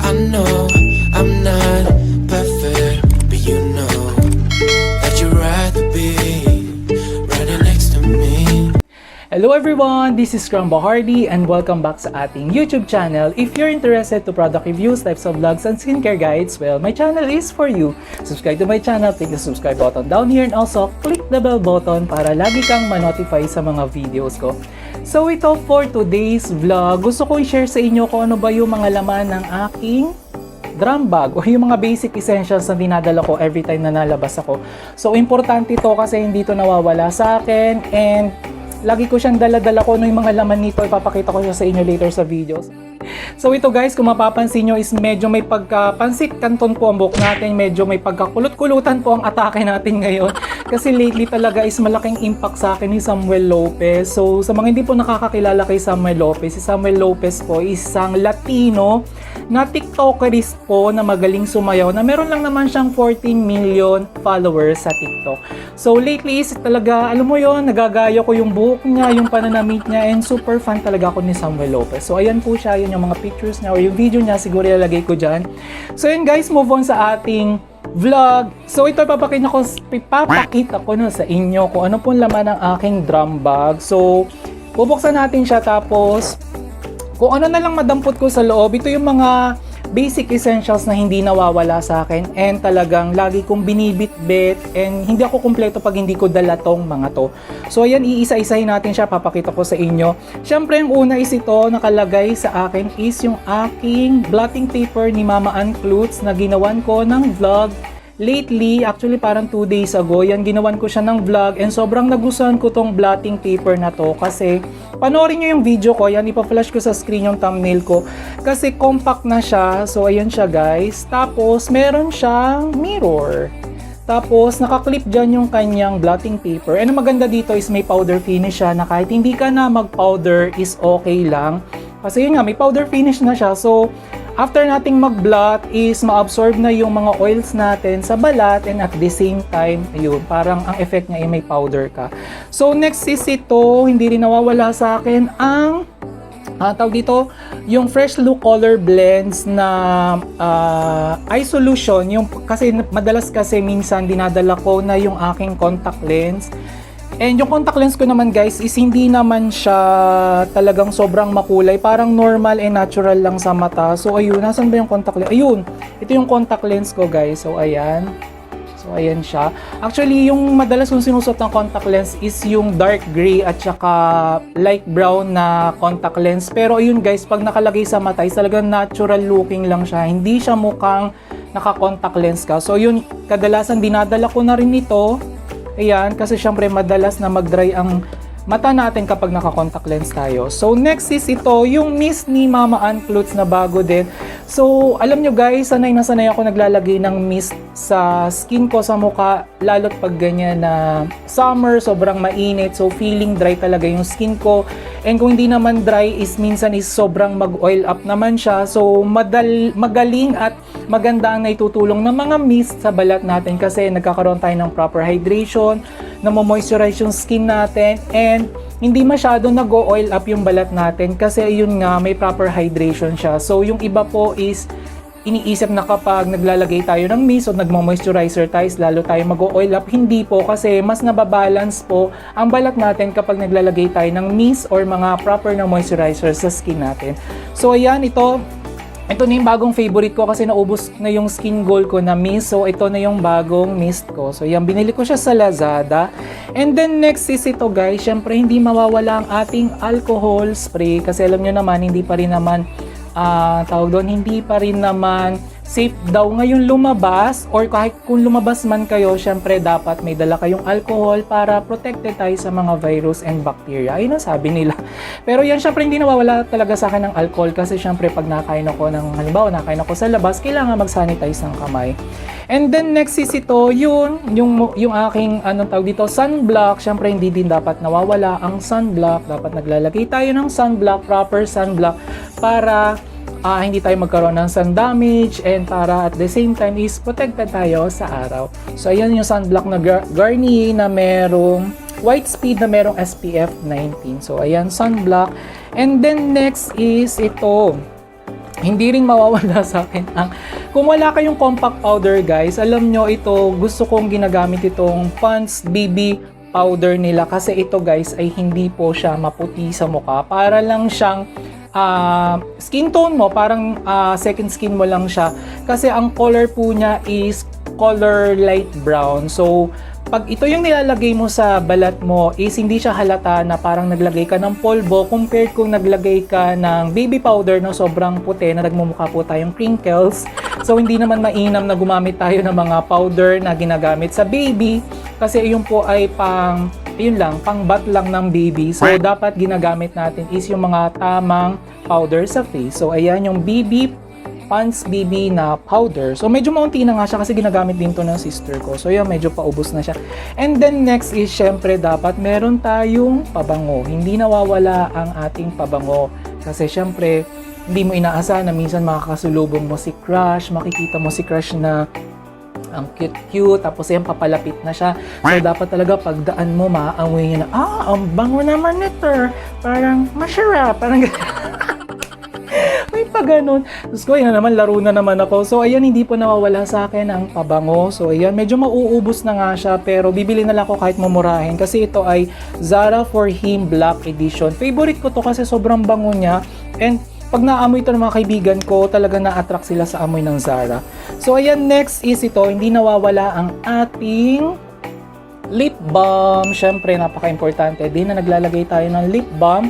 I know I'm not perfect, but you know that you'd rather be right next to me. Hello everyone, this is Kram Bacardi and welcome back sa ating YouTube channel. If you're interested to product reviews, types of vlogs, and skincare guides, well, my channel is for you. Subscribe to my channel, click the subscribe button down here and also click the bell button para lagi kang ma-notify sa mga videos ko. So ito for today's vlog, gusto ko i-share sa inyo kung ano ba yung mga laman ng aking drum bag o yung mga basic essentials na dinadala ko every time na nalabas ako. So importante ito kasi hindi ito nawawala sa akin and lagi ko siyang dala-dala ko yung mga laman nito. Ipapakita ko siya sa inyo later sa videos. So ito guys, kung mapapansin nyo is medyo may pagka-pansit kanton po ang buhok natin. Medyo may pagkakulot-kulutan po ang atake natin ngayon. Kasi lately talaga is malaking impact sa akin ni Samuel Lopez. So sa mga hindi po nakakakilala kay Samuel Lopez, si Samuel Lopez po is isang Latino na TikTokerist po na magaling sumayaw na meron lang naman siyang 14 million followers sa TikTok. So lately is talaga, alam mo yon, nagagaya ko yung buhok niya, yung pananamit niya, and super fan talaga ako ni Samuel Lopez. So ayan po siya, yun yung mga pictures niya or yung video niya, siguro ilalagay ko dyan. So yun guys, move on sa ating vlog. So ito papakita ko na sa inyo kung ano pong laman ng aking drum bag. So bubuksan natin siya, tapos kung ano na lang madampot ko sa loob, ito yung mga basic essentials na hindi nawawala sa akin and talagang lagi kong binibitbit and hindi ako kumpleto pag hindi ko dala tong mga to. So ayan, iisa-isahin natin siya, papakita ko sa inyo. Siyempre yung una is ito, nakalagay sa akin is yung aking blotting paper ni Mama Ann Klutz na ginawan ko ng vlog lately, actually parang 2 days ago. Yan, ginawan ko siya ng vlog and sobrang nagustuhan ko tong blotting paper na to kasi panoorin nyo yung video ko, yan, ipa-flash ko sa screen yung thumbnail ko kasi compact na siya. So ayan siya guys, tapos meron siyang mirror, tapos nakaklip dyan yung kanyang blotting paper. And ang maganda dito is may powder finish siya na kahit hindi ka na mag-powder is okay lang kasi yun nga, may powder finish na siya. So after nating mag-blot is ma-absorb na yung mga oils natin sa balat and at the same time, ayun, parang ang effect niya ay may powder ka. So next is ito, hindi rin nawawala sa akin ang tawag dito, yung Fresh Look Color Blends na eye solution. Yung, kasi madalas kasi minsan dinadala ko na yung aking contact lens. And yung contact lens ko naman guys is hindi naman siya talagang sobrang makulay. Parang normal and natural lang sa mata. So ayun, nasan ba yung contact lens? Ayun, ito yung contact lens ko guys. So ayan. So ayan siya. Actually, yung madalas kong sinusot ng contact lens is yung dark gray at saka light brown na contact lens. Pero ayun guys, pag nakalagay sa mata is talagang natural looking lang siya. Hindi siya mukhang naka-contact lens ka. So yun, kadalasan dinadala ko na rin ito. Ayan, kasi syempre madalas na mag-dry ang mata natin kapag naka-contact lens tayo. So next is ito, yung mist ni Mama Ann Klutz na bago din. So alam nyo guys, sanay na sanay ako naglalagay ng mist sa skin ko, sa mukha, lalo't pag ganyan na summer, sobrang mainit. So feeling dry talaga yung skin ko. And kung hindi naman dry is minsan is sobrang mag-oil up naman siya. So magaling at maganda ang naitutulong ng mga mist sa balat natin kasi nagkakaroon tayo ng proper hydration, na mo-moisturize yung skin natin, and hindi masyado nag-oil up yung balat natin kasi yun nga, may proper hydration siya. So yung iba po is iniisip na kapag naglalagay tayo ng mist o nagmo-moisturizer tayo, lalo tayo mag-oil up. Hindi po, kasi mas nababalance po ang balat natin kapag naglalagay tayo ng mist or mga proper na moisturizer sa skin natin. So ayan, ito na yung bagong favorite ko kasi naubos na yung skin gold ko na mist. So ito na yung bagong mist ko. So yan, binili ko siya sa Lazada. And then next is ito guys, syempre hindi mawawala ang ating alcohol spray kasi alam nyo naman, hindi pa rin naman hindi pa rin naman safe daw ngayon lumabas, or kahit kung lumabas man kayo, syempre dapat may dala kayong alcohol para protected tayo sa mga virus and bacteria. Ayun ang sabi nila. Pero yan, syempre hindi nawawala talaga sa akin ng alcohol kasi syempre pag nakain ako ng, halimbawa nakain ako sa labas, kailangan mag-sanitize ng kamay. And then next is ito, yung aking sunblock. Syempre hindi din dapat nawawala ang sunblock. Dapat naglalagay tayo ng sunblock, proper sunblock, para hindi tayo magkaroon ng sun damage and para at the same time is protected tayo sa araw. So ayan yung sunblock na Garnier na merong white speed na merong SPF 19. So ayan, sunblock. And then next is ito. hindi rin mawawala sa akin kung wala kayong compact powder guys, alam nyo ito, gusto kong ginagamit itong Pond's BB powder nila kasi ito guys ay hindi po siya maputi sa mukha, para lang siyang skin tone mo, parang second skin mo lang siya kasi ang color po niya is color light brown. So pag ito yung nilalagay mo sa balat mo is hindi siya halata na parang naglagay ka ng polvo compared kung naglagay ka ng baby powder na sobrang puti na nagmumukha po tayong crinkles. So hindi naman mainam na gumamit tayo ng mga powder na ginagamit sa baby kasi yun po ay pang bat lang ng baby. So dapat ginagamit natin is yung mga tamang powder sa face. So ayan yung Pond's BB na powder. So medyo maunti na nga siya kasi ginagamit din to ng sister ko. So yan, medyo paubos na siya. And then next is syempre dapat meron tayong pabango. Hindi nawawala ang ating pabango. Kasi syempre hindi mo inaasahan na minsan makakasulubong mo si crush, makikita mo si crush na ang cute-cute, tapos yan papalapit na siya. So dapat talaga pagdaan mo, maaamoy niya na, ang bango naman nito. Parang masarap, parang may pa ganun. Tapos ko, yan naman, laro na naman ako. So, ayan, hindi po nawawala sa akin ang pabango. So, ayan, medyo mauubos na nga siya. Pero, bibili na lang ako kahit mumurahin. Kasi ito ay Zara For Him Black Edition. Favorite ko to kasi sobrang bango niya. And, pag naamoy ito ng mga kaibigan ko, talaga na-attract sila sa amoy ng Zara. So, ayan, next is ito. Hindi nawawala ang ating lip balm. Syempre, napaka-importante din na naglalagay tayo ng lip balm.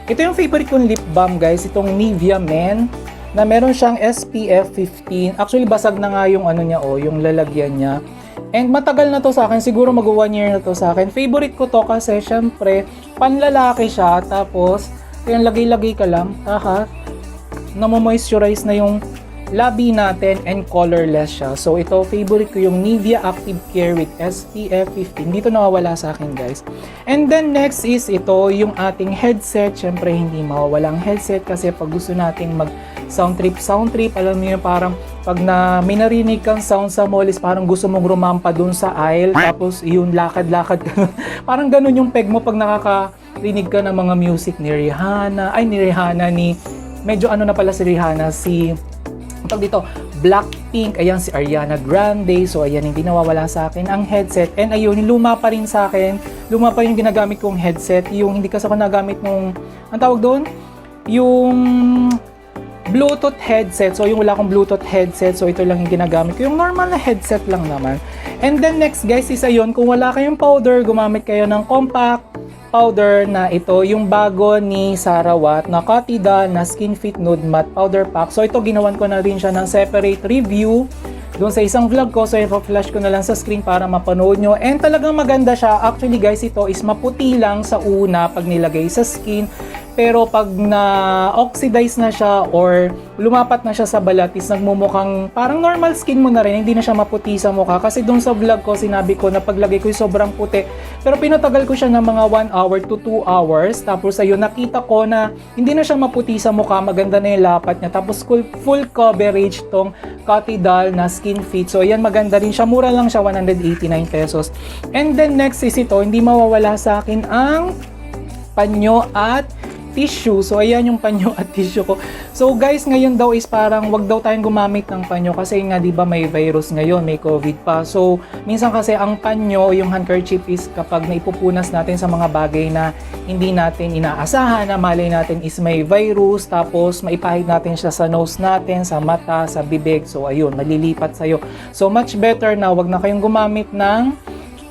Ito yung favorite kong lip balm guys, itong Nivea Men na meron siyang SPF 15. Actually basag na nga yung ano niya yung lalagyan niya. And matagal na to sa akin, siguro mag 1 year na to sa akin. Favorite ko to kasi syempre panlalaki siya, tapos yung lagay-lagay ka lang, namo-moisturize na yung labi natin and colorless siya. So ito, favorite ko yung Nivea Active Care with SPF 15. Dito nawawala sa akin guys. And then next is ito, yung ating headset. Syempre hindi mawawala ang headset kasi pag gusto nating mag sound trip, alam mo yun, parang pag may narinig kang sound sa mall is parang gusto mong rumampa dun sa aisle, tapos yun, lakad-lakad ka. Parang ganun yung peg mo pag nakakarinig ka ng mga music ni Rihanna, medyo ano na pala si Rihanna, dito, Blackpink, ayan si Ariana Grande. So ayan, hindi nawawala sa akin ang headset. And ayun, luma pa rin sa akin. Luma pa yung ginagamit kong headset. Yung hindi kasi ako nagamit nung, ang tawag doon? Yung Bluetooth headset. So yung wala akong Bluetooth headset. So ito lang yung ginagamit ko. Yung normal na headset lang naman. And then next guys is ayun, kung wala kayong powder, gumamit kayo ng compact powder na ito, yung bago ni Sarah Watt na Cotida na Skin Fit Nude Matte Powder Pack. So ito, ginawan ko na rin siya ng separate review doon sa isang vlog ko. So i-flash ko na lang sa screen para mapanood nyo. And talagang maganda siya. Actually guys, ito is maputi lang sa una pag nilagay sa skin. Pero pag na-oxidize na siya or lumapat na siya sa balat is nagmumukhang parang normal skin mo na rin, hindi na siya maputi sa mukha. Kasi doon sa vlog ko, sinabi ko na paglagay ko yung sobrang puti. Pero pinatagal ko siya ng mga 1 hour to 2 hours. Tapos ayun, nakita ko na hindi na siya maputi sa mukha, maganda na yung lapat niya. Tapos full coverage tong Cotidal na Skin Fit. So ayan, maganda rin siya. Mura lang siya, 189 pesos. And then next is ito, hindi mawawala sa akin ang panyo at tissue. So ayan yung panyo at tissue ko. So guys, ngayon daw is parang wag daw tayong gumamit ng panyo kasi nga 'di ba may virus ngayon, may COVID pa. So minsan kasi ang panyo, yung handkerchief is kapag naipupunas natin sa mga bagay na hindi natin inaasahan, na malay natin is may virus, tapos maipahid natin siya sa nose natin, sa mata, sa bibig. So ayun, malilipat sa'yo. So much better na wag na kayong gumamit ng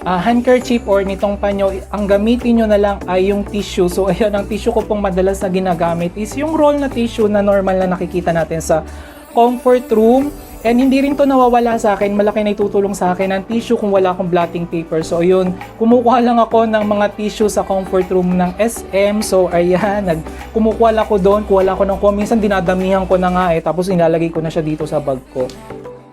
handkerchief or nitong panyo. Ang gamitin nyo na lang ay yung tissue. So ayan, ang tissue ko pong madalas na ginagamit is yung roll na tissue na normal na nakikita natin sa comfort room. And hindi rin to nawawala sa akin. Malaki na itutulong sa akin ang tissue kung wala akong blotting paper. So ayun, kumukuha lang ako ng mga tissue sa comfort room ng SM. So ayan, kumukuha lang ako doon. Kuha lang ako ng minsan dinadamihan ko na nga tapos nilalagay ko na siya dito sa bag ko.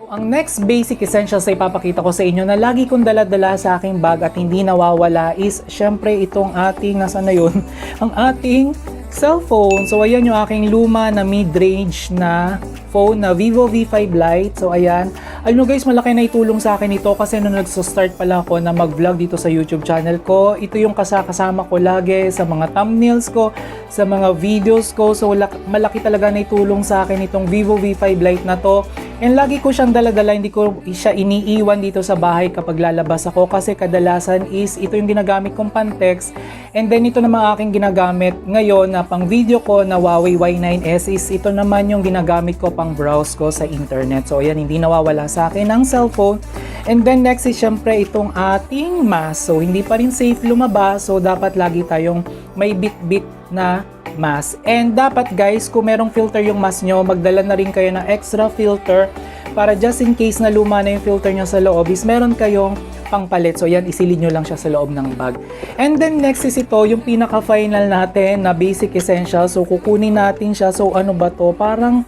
Ang next basic essentials na ipapakita ko sa inyo na lagi kong dala-dala sa aking bag at hindi nawawala is syempre itong ating, nasaan na yun? Ang ating cellphone. So ayan yung aking luma na mid-range na phone na Vivo V5 Lite. So ayan, Alam nyo guys, malaki na itulong sa akin ito kasi nung nagso-start pala ako na mag-vlog dito sa YouTube channel ko, ito yung kasama ko lagi sa mga thumbnails ko, sa mga videos ko. So malaki talaga na itulong sa akin itong Vivo V5 Lite na to. And lagi ko siyang dala-dala, hindi ko siya iniiwan dito sa bahay kapag lalabas ako kasi kadalasan is ito yung ginagamit kong pan-text. And then ito naman aking ginagamit ngayon na pang video ko na Huawei Y9s is ito naman yung ginagamit ko pang browse ko sa internet. So ayan, hindi nawawala sa akin ang cellphone. And then next is syempre itong ating mask. So hindi pa rin safe lumabas, so dapat lagi tayong may bit-bit na mask. And dapat guys, kung merong filter yung mask nyo, magdala na rin kayo ng extra filter para just in case na luma na yung filter nyo sa loob is meron kayong pangpalit. So yan, isilid nyo lang siya sa loob ng bag. And then next is ito, yung pinaka-final natin na basic essential. So kukunin natin siya. So ano ba to? Parang,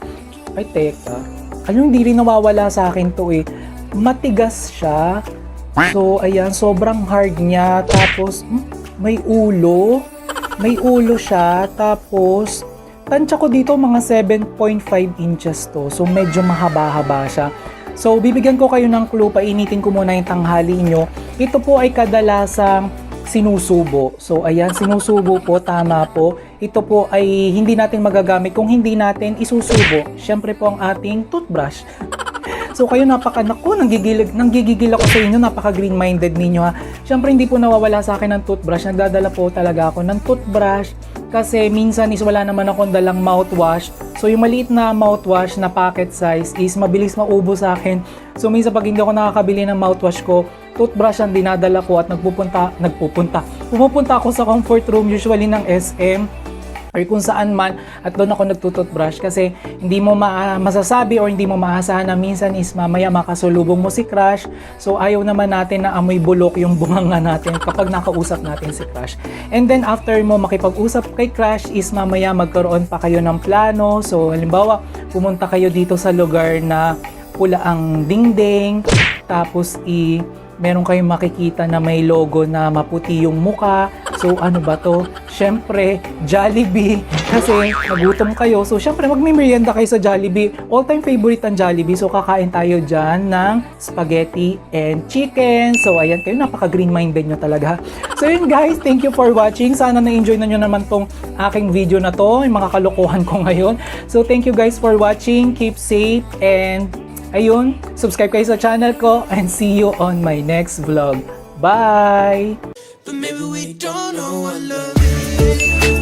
ay teka, ano, hindi rin nawawala sa akin to eh. Matigas siya. So ayan, sobrang hard niya. Tapos may ulo. May ulo siya. Tapos tansya ko dito mga 7.5 inches to. So medyo mahaba-haba siya. So bibigyan ko kayo ng clue. Painitin ko muna yung tanghali nyo. Ito po ay kadalasang sinusubo. So ayan, sinusubo po, tama po. Ito po ay hindi natin magagamit kung hindi natin isusubo. Siyempre po ang ating toothbrush. So kayo nanggigigil ako sa inyo, napaka green-minded ninyo ha. Siyempre hindi po nawawala sa akin ng toothbrush. Nagdadala po talaga ako ng toothbrush kasi minsan is wala naman akong dalang mouthwash. So yung maliit na mouthwash na pocket size is mabilis maubos sa akin. So minsan pag hindi ako nakakabili ng mouthwash ko, toothbrush ang dinadala ko at pumupunta ako sa comfort room usually ng SM or kung saan man at doon ako nagtutoothbrush kasi hindi mo masasabi or hindi mo maasahan na minsan is mamaya makasulubong mo si crush. So ayaw naman natin na amoy bulok yung bunganga natin kapag nakausap natin si crush. And then after mo makipag-usap kay crush is mamaya magkaroon pa kayo ng plano. So halimbawa pumunta kayo dito sa lugar na pula ang dingding, tapos meron kayong makikita na may logo na maputi yung muka. So ano ba to? Syempre, Jollibee. Kasi nagutom kayo. So syempre, magmimerienda kayo sa Jollibee. All-time favorite ang Jollibee. So kakain tayo dyan ng spaghetti and chicken. So ayan, kayo napaka-green-minded nyo talaga. So yun guys, thank you for watching. Sana na-enjoy na nyo naman tong aking video na to. Yung mga kalokohan ko ngayon. So thank you guys for watching. Keep safe and ayun, subscribe kayo sa channel ko and see you on my next vlog. Bye! But maybe we don't know what love is.